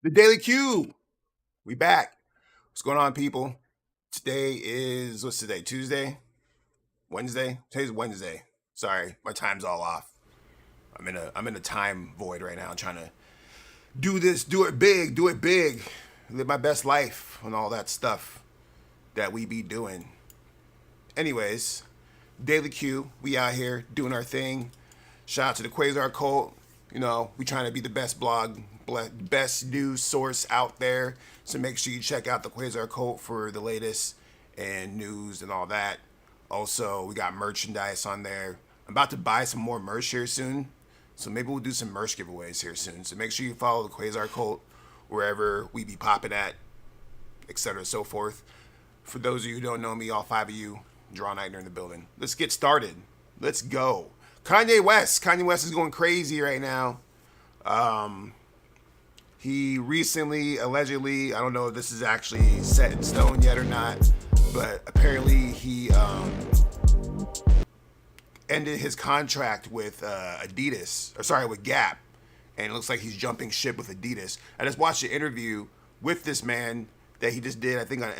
The Daily Q. We back. What's going on, people? Today is what's today? Tuesday? Wednesday? Today's Wednesday. Sorry, my time's all off. I'm in a time void right now, trying to do this, do it big, live my best life, and all that stuff that we be doing. Anyways, Daily Q. We out here doing our thing. Shout out to the Quasar Cult. We trying to be the best blog, best news source out there. So make sure you check out the Quasar Cult for the latest and news and all that. Also, we got merchandise on there. I'm about to buy some more merch here soon. So maybe we'll do some merch giveaways here soon. So make sure you follow the Quasar Cult wherever we be popping at, etc. so forth. For those of you who don't know me, all five of you, Draw Nightner in the building. Let's get started. Let's go. Kanye West. Kanye West is going crazy right now. He recently, allegedly, I don't know if this is actually set in stone yet or not, but apparently he ended his contract with with Gap, and it looks like he's jumping ship with Adidas. I just watched an interview with this man that he just did, I think, on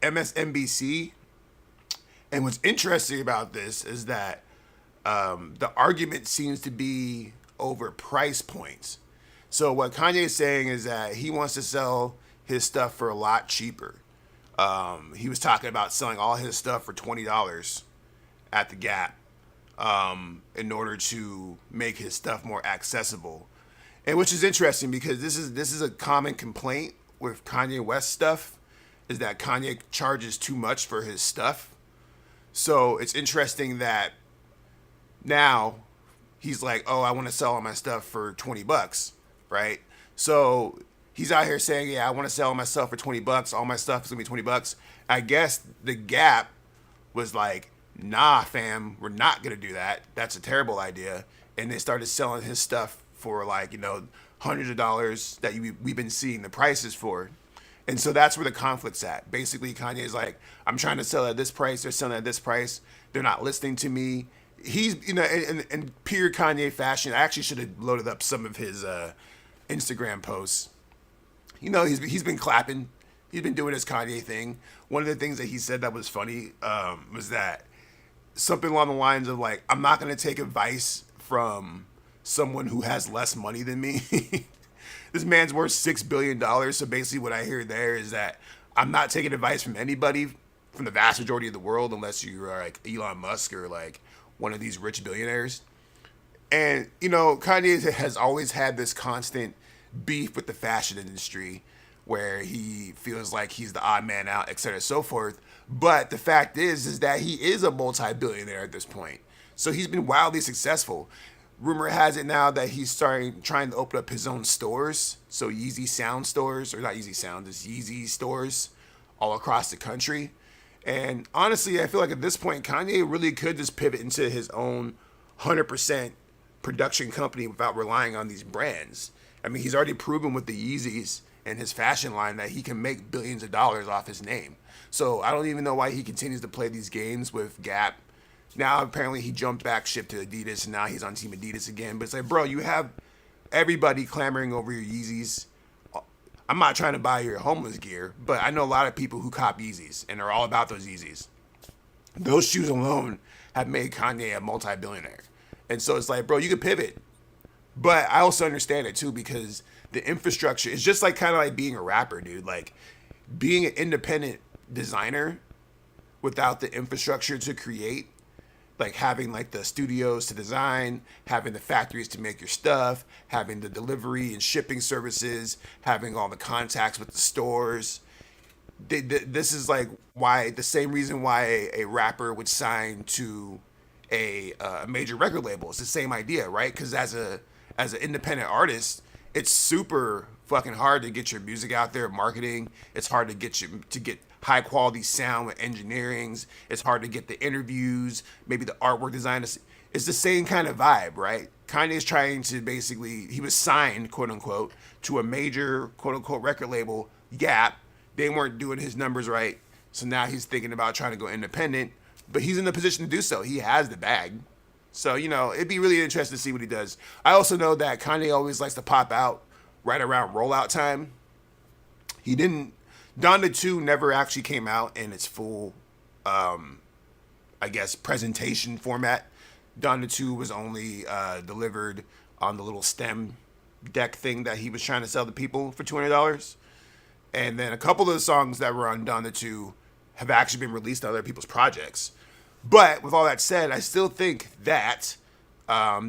MSNBC, and what's interesting about this is that the argument seems to be over price points. So what Kanye is saying is that he wants to sell his stuff for a lot cheaper. He was talking about selling all his stuff for $20 at the Gap in order to make his stuff more accessible, and which is interesting because this is a common complaint with Kanye West stuff, is that Kanye charges too much for his stuff. So it's interesting that now he's like, oh, I want to sell all my stuff for $20, right? So he's out here saying, yeah, I want to sell all my stuff for $20. All my stuff is gonna be $20. I guess the Gap was like, nah, fam, we're not gonna do that. That's a terrible idea. And they started selling his stuff for hundreds of dollars that we've been seeing the prices for. And so that's where the conflict's at. Basically, Kanye's like, I'm trying to sell at this price. They're selling at this price. They're not listening to me. He's, in pure Kanye fashion, I actually should have loaded up some of his Instagram posts. He's been clapping. He's been doing his Kanye thing. One of the things that he said that was funny was that something along the lines of like, I'm not going to take advice from someone who has less money than me. This man's worth $6 billion. So basically what I hear there is that I'm not taking advice from anybody, from the vast majority of the world, unless you are like Elon Musk or like one of these rich billionaires. And, Kanye has always had this constant beef with the fashion industry where he feels like he's the odd man out, et cetera, so forth. But the fact is that he is a multi-billionaire at this point. So he's been wildly successful. Rumor has it now that he's trying to open up his own stores. So Yeezy Sound stores, or not Yeezy Sound, it's Yeezy stores all across the country. And honestly, I feel like at this point, Kanye really could just pivot into his own 100% production company without relying on these brands. I mean, he's already proven with the Yeezys and his fashion line that he can make billions of dollars off his name. So I don't even know why he continues to play these games with Gap. Now, apparently, he jumped back ship to Adidas, and now he's on Team Adidas again. But it's like, bro, you have everybody clamoring over your Yeezys. I'm not trying to buy your homeless gear, but I know a lot of people who cop Yeezys and are all about those Yeezys. Those shoes alone have made Kanye a multi-billionaire. And so it's like, bro, you could pivot. But I also understand it too, because the infrastructure is just like kind of like being a rapper, dude. Like being an independent designer without the infrastructure to create, like having like the studios to design, having the factories to make your stuff, having the delivery and shipping services, having all the contacts with the stores. This is like why the same reason why a rapper would sign to a major record label. It's the same idea, right? Because as an independent artist, it's super fucking hard to get your music out there, marketing. It's hard to get high quality sound with engineerings. It's hard to get the interviews, maybe the artwork design. It's the same kind of vibe, right? Kanye's trying to he was signed, quote unquote, to a major, quote unquote, record label, Gap. They weren't doing his numbers right. So now he's thinking about trying to go independent, but he's in the position to do so. He has the bag. So, it'd be really interesting to see what he does. I also know that Kanye always likes to pop out right around rollout time. He didn't. Donda 2 never actually came out in its full, I guess, presentation format. Donda 2 was only delivered on the little stem deck thing that he was trying to sell to people for $200. And then a couple of the songs that were on Donda 2 have actually been released on other people's projects. But with all that said, I still think that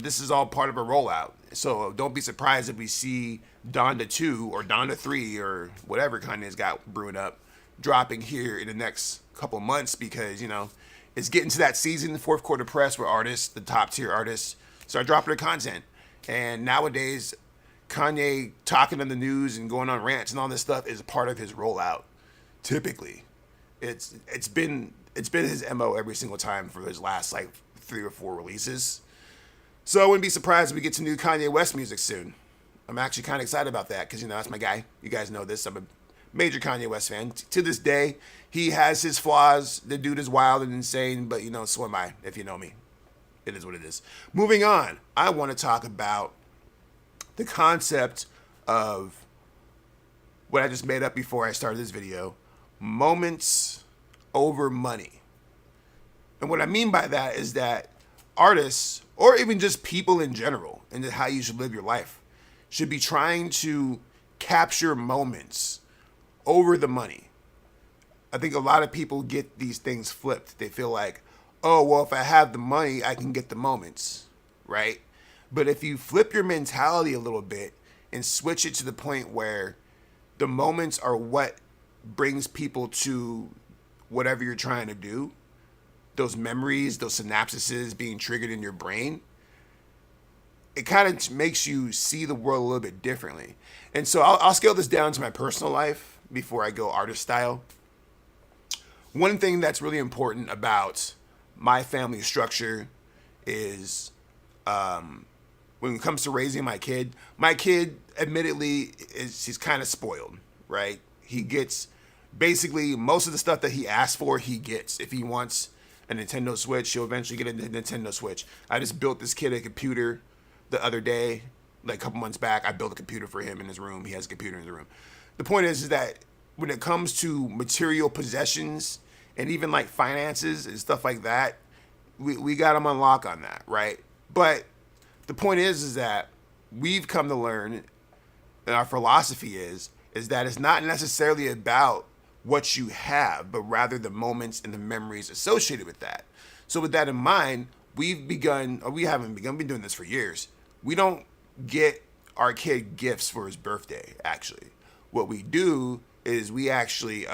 this is all part of a rollout. So don't be surprised if we see Donda 2 or Donda 3 or whatever Kanye's got brewing up dropping here in the next couple months, because, you know, it's getting to that season, the fourth quarter press, where artists, the top tier artists, start dropping their content. And nowadays, Kanye talking in the news and going on rants and all this stuff is part of his rollout. Typically, it's been his MO every single time for his last like 3 or 4 releases. So I wouldn't be surprised if we get some new Kanye West music soon. I'm actually kind of excited about that because, you know, that's my guy. You guys know this. I'm a major Kanye West fan. To this day, he has his flaws. The dude is wild and insane, but, you know, so am I, if you know me. It is what it is. Moving on, I want to talk about the concept of what I just made up before I started this video: moments over money. And what I mean by that is that artists, or even just people in general, and how you should live your life, should be trying to capture moments over the money. I think a lot of people get these things flipped. They feel like, oh, well, if I have the money, I can get the moments, right? But if you flip your mentality a little bit and switch it to the point where the moments are what brings people to whatever you're trying to do, those memories, those synapses being triggered in your brain, it kind of makes you see the world a little bit differently. And so I'll scale this down to my personal life before I go artist style. One thing that's really important about my family structure is when it comes to raising my kid admittedly he's kind of spoiled, right? He gets basically most of the stuff that he asks for, he gets. If he wants a Nintendo Switch, he'll eventually get a Nintendo Switch. I just built this kid a computer the other day, like a couple months back. I built a computer for him in his room. He has a computer in his room. The point is that when it comes to material possessions and even like finances and stuff like that, we got him on lock on that, right? But the point is that we've come to learn, and our philosophy is that it's not necessarily about what you have, but rather the moments and the memories associated with that. So with that in mind, we've begun, or we haven't begun, we've been doing this for years. We don't get our kid gifts for his birthday, actually. What we do is we actually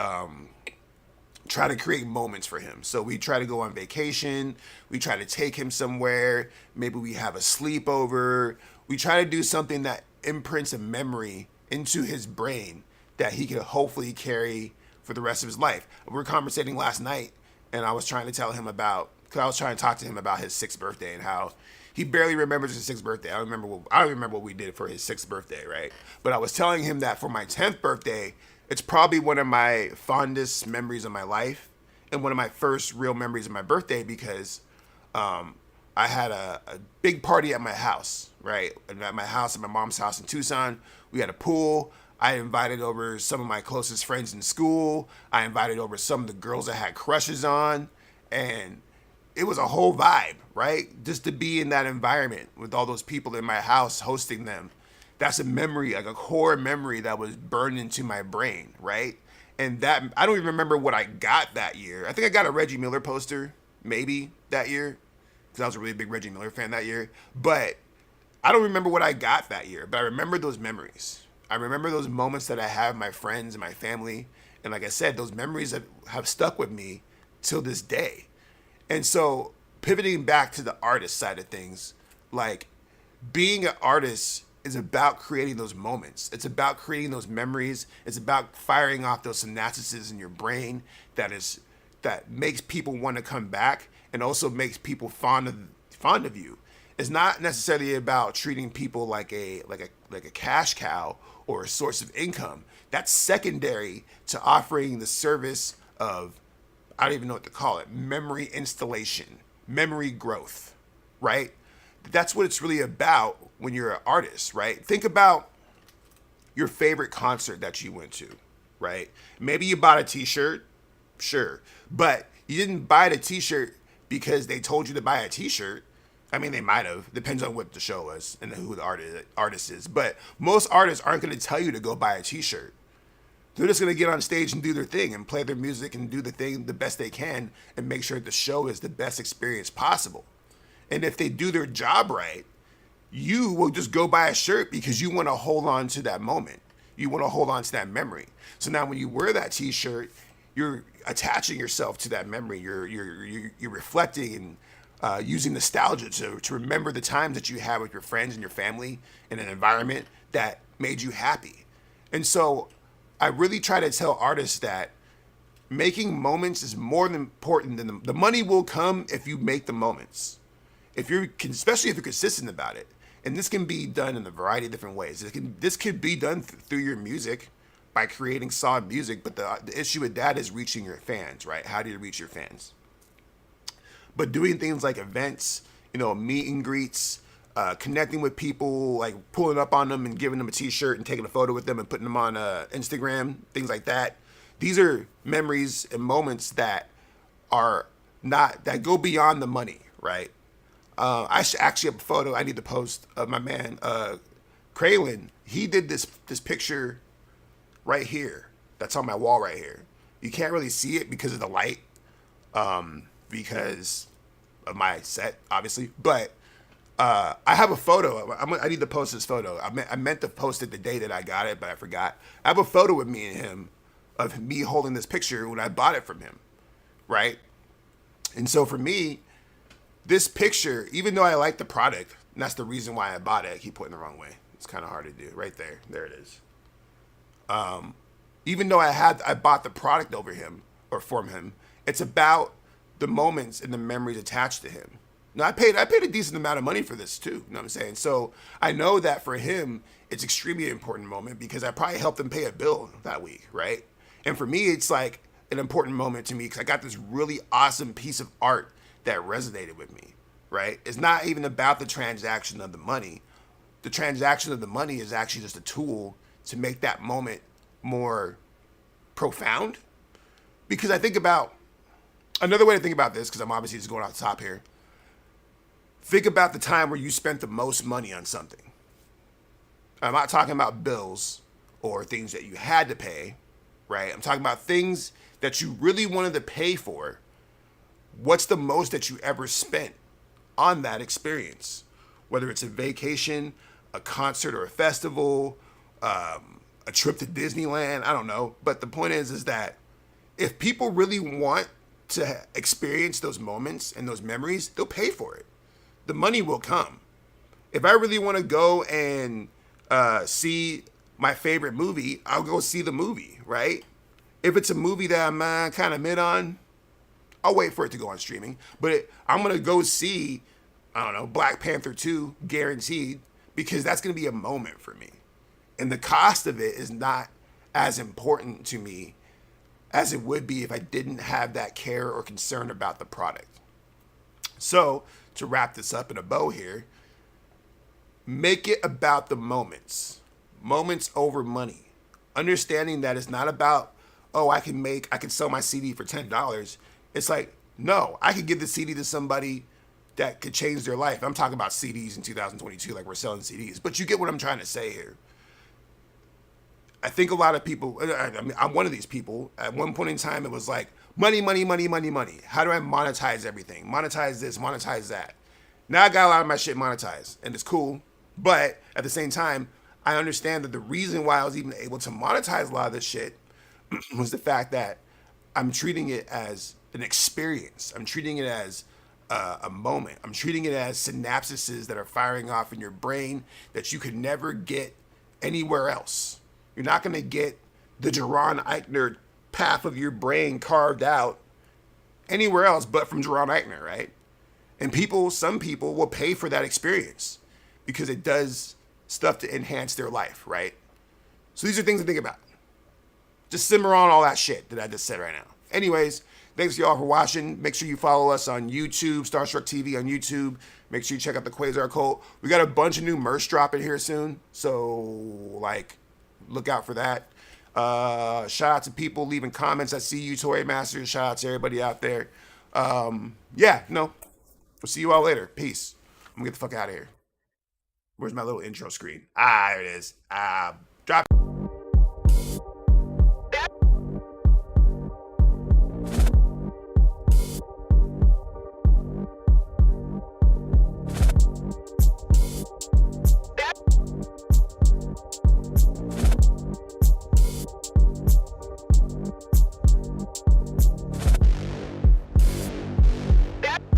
try to create moments for him. So we try to go on vacation. We try to take him somewhere. Maybe we have a sleepover. We try to do something that imprints a memory into his brain that he can hopefully carry for the rest of his life. We were conversating last night, and I was trying to tell him about, because I was trying to talk to him about his 6th birthday and how he barely remembers his 6th birthday. I don't remember what we did for his 6th birthday, right? But I was telling him that for my 10th birthday, it's probably one of my fondest memories of my life and one of my first real memories of my birthday, because I had a big party at my house, right? And at my house, at my mom's house in Tucson, we had a pool. I invited over some of my closest friends in school. I invited over some of the girls I had crushes on. And it was a whole vibe, right? Just to be in that environment with all those people in my house, hosting them. That's a memory, like a core memory that was burned into my brain, right? And that, I don't even remember what I got that year. I think I got a Reggie Miller poster, maybe, that year, because I was a really big Reggie Miller fan that year. But I don't remember what I got that year, but I remember those memories. I remember those moments that I have with my friends and my family. And like I said, those memories have stuck with me till this day. And so pivoting back to the artist side of things, like being an artist is about creating those moments. It's about creating those memories. It's about firing off those synapses in your brain that makes people want to come back and also makes people fond of you. It's not necessarily about treating people like a cash cow or a source of income. That's secondary to offering the service of, I don't even know what to call it, memory installation, memory growth, right? That's what it's really about when you're an artist, right? Think about your favorite concert that you went to, right? Maybe you bought a t-shirt, sure, but you didn't buy the t-shirt because they told you to buy a t-shirt. I mean, they might have. Depends on what the show was and who the artist is. But most artists aren't going to tell you to go buy a t-shirt. They're just going to get on stage and do their thing and play their music and do the thing the best they can and make sure the show is the best experience possible. And if they do their job right, you will just go buy a shirt because you want to hold on to that moment. You want to hold on to that memory. So now when you wear that t-shirt, you're attaching yourself to that memory. You're reflecting and using nostalgia to remember the times that you had with your friends and your family in an environment that made you happy. And so I really try to tell artists that making moments is more than important than the money will come if you make the moments. Especially if you're consistent about it. And this can be done in a variety of different ways. This could be done through your music by creating solid music, but the issue with that is reaching your fans, right? How do you reach your fans? But doing things like events, meet and greets, connecting with people, like pulling up on them and giving them a t-shirt and taking a photo with them and putting them on Instagram, things like that. These are memories and moments that go beyond the money, right? I actually have a photo I need to post of my man, Kraylin. He did this picture right here. That's on my wall right here. You can't really see it because of the light, because of my set, obviously. But I have a photo. I need to post this photo. I meant to post it the day that I got it, but I forgot. I have a photo with me and him of me holding this picture when I bought it from him, right? And so for me, this picture, even though I like the product, and that's the reason why I bought it, I keep putting it the wrong way. It's kind of hard to do. Right there. There it is. Even though I bought the product over him or from him, it's about the moments and the memories attached to him. Now I paid a decent amount of money for this too. You know what I'm saying? So I know that for him, it's extremely important moment because I probably helped him pay a bill that week, right? And for me, it's like an important moment to me because I got this really awesome piece of art that resonated with me, right? It's not even about the transaction of the money. The transaction of the money is actually just a tool to make that moment more profound. Because I think about, another way to think about this, because I'm obviously just going off the top here, think about the time where you spent the most money on something. I'm not talking about bills or things that you had to pay, right? I'm talking about things that you really wanted to pay for. What's the most that you ever spent on that experience? Whether it's a vacation, a concert or a festival, a trip to Disneyland, I don't know. But the point is that if people really want to experience those moments and those memories, they'll pay for it. The money will come. If I really want to go and see my favorite movie, I'll go see the movie, right? If it's a movie that I'm kind of mid on, I'll wait for it to go on streaming. But I'm going to go see, I don't know, Black Panther 2, guaranteed, because that's going to be a moment for me. And the cost of it is not as important to me as it would be if I didn't have that care or concern about the product. So, to wrap this up in a bow here, make it about the moments. Moments over money. Understanding that it's not about, oh, I can sell my CD for $10. It's like, no, I could give the CD to somebody that could change their life. I'm talking about CDs in 2022, like we're selling CDs. But you get what I'm trying to say here. I think a lot of people, I mean, I'm one of these people. At one point in time, it was like, money, money, money, money, money. How do I monetize everything? Monetize this, monetize that. Now I got a lot of my shit monetized, and it's cool. But at the same time, I understand that the reason why I was even able to monetize a lot of this shit was the fact that I'm treating it as an experience. I'm treating it as a moment. I'm treating it as synapses that are firing off in your brain that you could never get anywhere else. You're not going to get the Jaron Eichner path of your brain carved out anywhere else but from Jaron Eichner, right? And some people will pay for that experience because it does stuff to enhance their life, right? So these are things to think about. Just simmer on all that shit that I just said right now. Anyways, thanks y'all for watching. Make sure you follow us on YouTube, Starstruck TV on YouTube. Make sure you check out the Quasar Cult. We got a bunch of new merch dropping here soon. So, like, look out for that. Shout out to people leaving comments. I see you, Toy Master. Shout out to everybody out there. Yeah, no, we'll see you all later. Peace. I'm gonna get the fuck out of here. Where's my little intro screen? Ah, there it is. Drop.